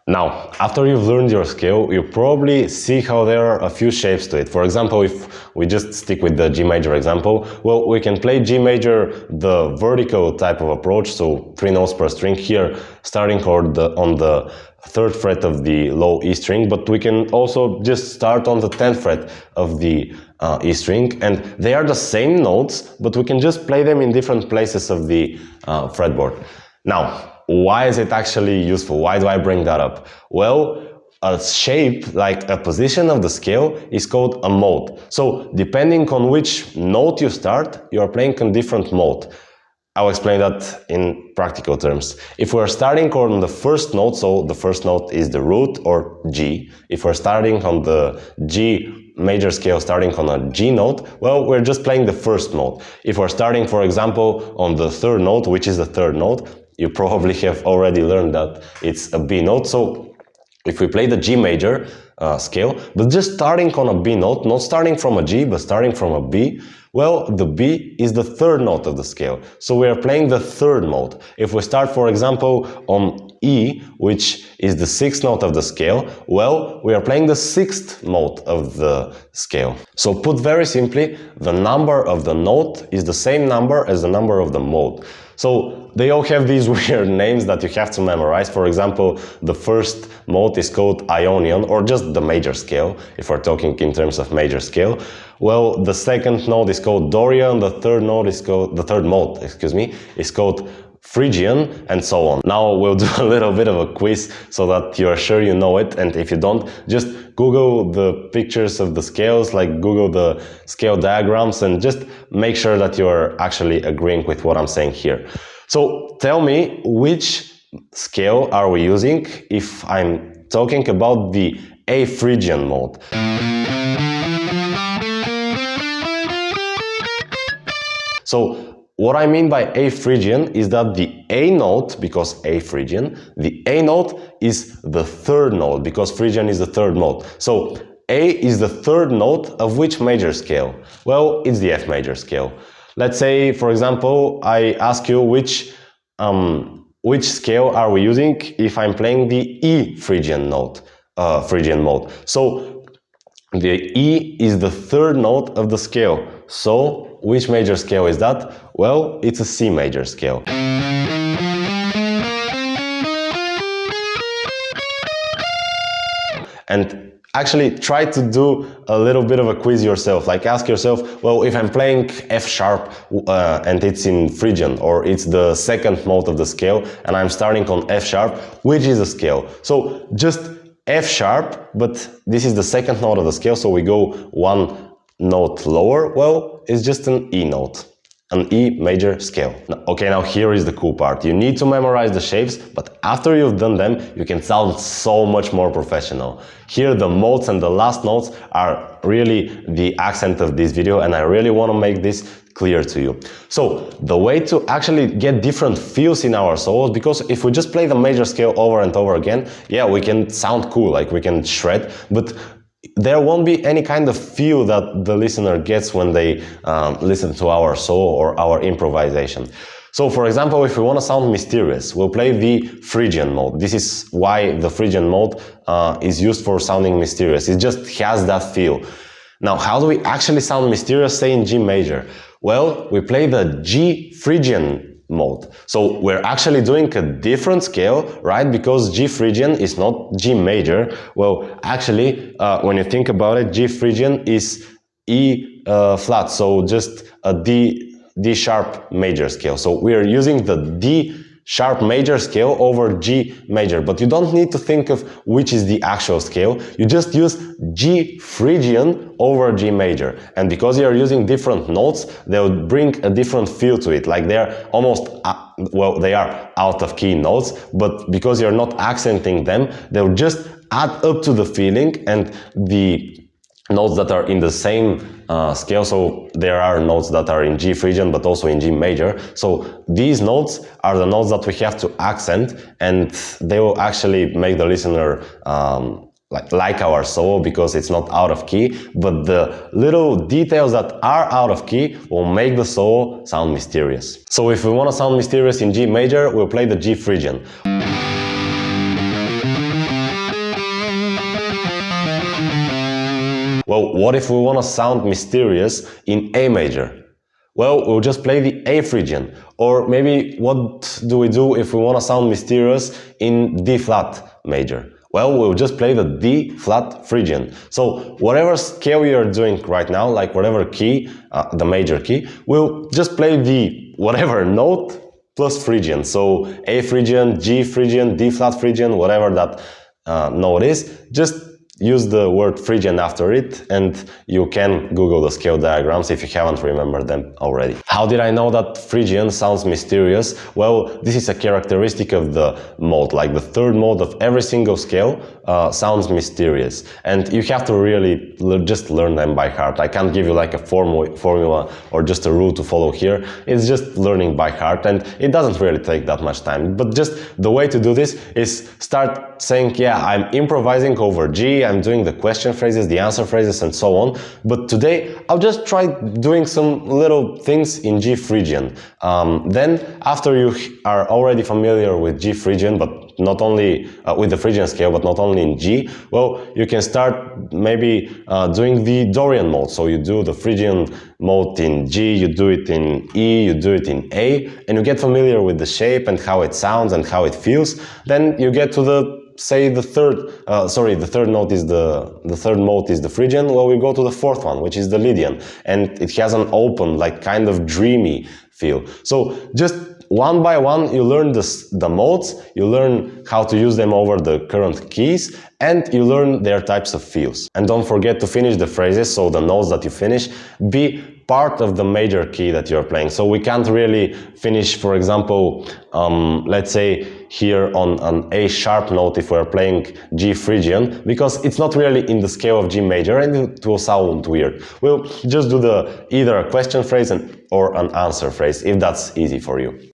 Now, after you've learned your scale, you probably see how there are a few shapes to it. For example, if we just stick with the G major example, well, we can play G major the vertical type of approach, so 3 notes per string here, starting on the 3rd fret of the low E string, but we can also just start on the 10th fret of the E string, and they are the same notes, but we can just play them in different places of the fretboard. Now, why is it actually useful? Why do I bring that up? Well, a shape, like a position of the scale, is called a mode. So, depending on which note you start, you are playing on different mode. I'll explain that in practical terms. If we're starting on the first note, so the first note is the root or G. If we're starting on the G major scale, starting on a G note, well, we're just playing the first note. If we're starting, for example, on the 3rd note, which is the 3rd note, you probably have already learned that it's a B note. So if we play the G major scale, but just starting on a B note, not starting from a G, but starting from a B, well, the B is the 3rd note of the scale. So we are playing the 3rd mode. If we start, for example, on E, which is the 6th note of the scale, well, we are playing the 6th mode of the scale. So put very simply, the number of the note is the same number as the number of the mode. So they all have these weird names that you have to memorize. For example, the first mode is called Ionian, or just the major scale, if we're talking in terms of major scale. Well, the 2nd note is called Dorian, the 3rd note is called, the 3rd mode, excuse me, is called Phrygian, and so on. Now we'll do a little bit of a quiz so that you're sure you know it, and if you don't, just Google the pictures of the scales, like Google the scale diagrams, and just make sure that you're actually agreeing with what I'm saying here. So tell me, which scale are we using if I'm talking about the A Phrygian mode? So what I mean by A Phrygian is that the A note, because A Phrygian, the A note is the 3rd note, because Phrygian is the 3rd mode. So A is the 3rd note of which major scale? Well, it's the F major scale. Let's say, for example, I ask you which scale are we using if I'm playing the E Phrygian note, Phrygian mode. So the E is the 3rd note of the scale. So which major scale is that? Well, it's a C major scale. And actually try to do a little bit of a quiz yourself, like ask yourself, well, if I'm playing F sharp and it's in Phrygian, or it's the 2nd mode of the scale and I'm starting on F sharp, which is the scale? So just F sharp, but this is the 2nd note of the scale, so we go 1 note lower. Well, it's just an E note, an E major scale. Okay, now here is the cool part. You need to memorize the shapes, but after you've done them, you can sound so much more professional. Here the modes and the last notes are really the accent of this video, and I really want to make this clear to you. So the way to actually get different feels in our solos, because if we just play the major scale over and over again, yeah, we can sound cool, like we can shred, but there won't be any kind of feel that the listener gets when they listen to our solo or our improvisation. So, for example, if we want to sound mysterious, we'll play the Phrygian mode. This is why the Phrygian mode is used for sounding mysterious. It just has that feel. Now, how do we actually sound mysterious, say in G major? Well, we play the G Phrygian mode. So we're actually doing a different scale, right? Because G Phrygian is not G major. Well, actually, when you think about it, G Phrygian is E flat, so just a D sharp major scale. So we are using the D sharp major scale over G major, but you don't need to think of which is the actual scale. You just use G Phrygian over G major, and because you are using different notes, they'll bring a different feel to it, like they're almost well, they are out of key notes, but because you're not accenting them, they'll just add up to the feeling, and the notes that are in the same scale, so there are notes that are in G Phrygian but also in G major, so these notes are the notes that we have to accent, and they will actually make the listener like our solo, because it's not out of key, but the little details that are out of key will make the solo sound mysterious. So if we want to sound mysterious in G major, we'll play the G Phrygian. Well, what if we want to sound mysterious in A major? Well, we'll just play the A Phrygian. Or maybe what do we do if we want to sound mysterious in D flat major? Well, we'll just play the D flat Phrygian. So whatever scale you're doing right now, like whatever key, the major key, we'll just play the whatever note plus Phrygian. So A Phrygian, G Phrygian, D flat Phrygian, whatever that note is, just use the word Phrygian after it and you can Google the scale diagrams if you haven't remembered them already. How did I know that Phrygian sounds mysterious? Well, this is a characteristic of the mode, like the third mode of every single scale sounds mysterious, and you have to really just learn them by heart. I can't give you like a formula or just a rule to follow here. It's just learning by heart, and it doesn't really take that much time. But just the way to do this is start saying, yeah, I'm improvising over G, I'm doing the question phrases, the answer phrases, and so on. But today I'll just try doing some little things in G Phrygian. Then after you are already familiar with G Phrygian, but not only with the Phrygian scale, but not only in G, well, you can start maybe doing the Dorian mode. So you do the Phrygian mode in G, you do it in E, you do it in A, and you get familiar with the shape and how it sounds and how it feels. Then you get to the, say, the third note is the third mode is the Phrygian. Well, we go to the fourth one, which is the Lydian, and it has an open, like kind of dreamy feel. So just one by one, you learn the modes, you learn how to use them over the current keys, and you learn their types of feels. And don't forget to finish the phrases, so the notes that you finish be part of the major key that you're playing. So we can't really finish, for example, let's say here on an A sharp note if we're playing G Phrygian, because it's not really in the scale of G major and it will sound weird. We'll just do either a question phrase or an answer phrase, if that's easy for you.